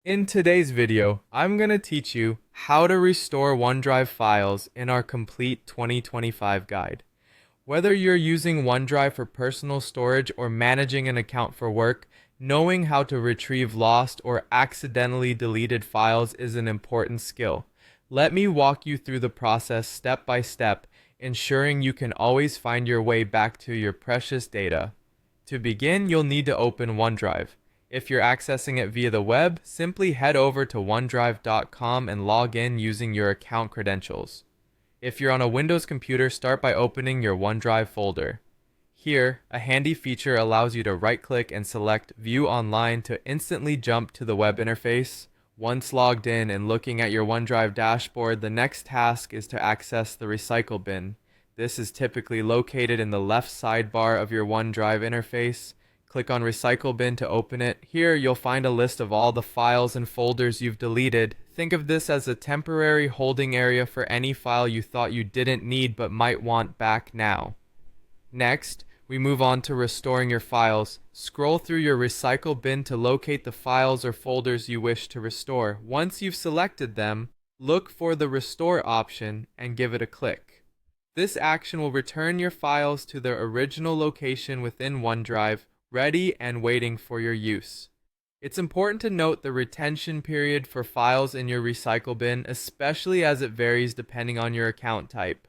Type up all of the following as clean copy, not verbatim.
In today's video, I'm going to teach you how to restore OneDrive files in our complete 2025 guide. Whether you're using OneDrive for personal storage or managing an account for work, knowing how to retrieve lost or accidentally deleted files is an important skill. Let me walk you through the process step by step, ensuring you can always find your way back to your precious data. To begin, you'll need to open OneDrive. If you're accessing it via the web, simply head over to onedrive.com and log in using your account credentials. If you're on a Windows computer, start by opening your OneDrive folder. Here, a handy feature allows you to right-click and select View Online to instantly jump to the web interface. Once logged in and looking at your OneDrive dashboard, the next task is to access the recycle bin. This is typically located in the left sidebar of your OneDrive interface. Click on Recycle Bin to open it. Here, you'll find a list of all the files and folders you've deleted. Think of this as a temporary holding area for any file you thought you didn't need but might want back now. Next, we move on to restoring your files. Scroll through your Recycle Bin to locate the files or folders you wish to restore. Once you've selected them, look for the Restore option and give it a click. This action will return your files to their original location within OneDrive, ready and waiting for your use. It's important to note the retention period for files in your recycle bin, especially as it varies depending on your account type.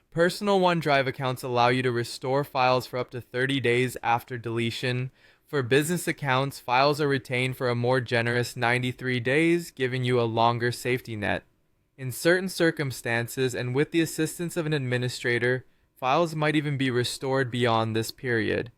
Personal OneDrive accounts allow you to restore files for up to 30 days after deletion. For business accounts, files are retained for a more generous 93 days, giving you a longer safety net. In certain circumstances, and with the assistance of an administrator, files might even be restored beyond this period.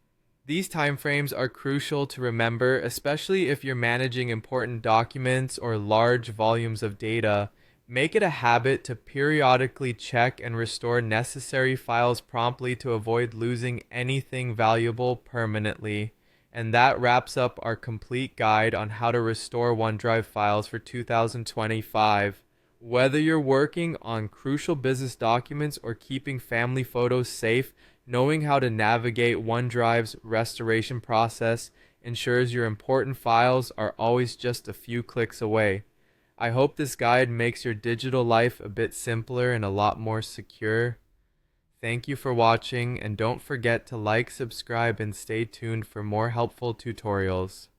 These timeframes are crucial to remember, especially if you're managing important documents or large volumes of data. Make it a habit to periodically check and restore necessary files promptly to avoid losing anything valuable permanently. And that wraps up our complete guide on how to restore OneDrive files for 2025. Whether you're working on crucial business documents or keeping family photos safe, knowing how to navigate OneDrive's restoration process ensures your important files are always just a few clicks away. I hope this guide makes your digital life a bit simpler and a lot more secure. Thank you for watching, and don't forget to like, subscribe, and stay tuned for more helpful tutorials.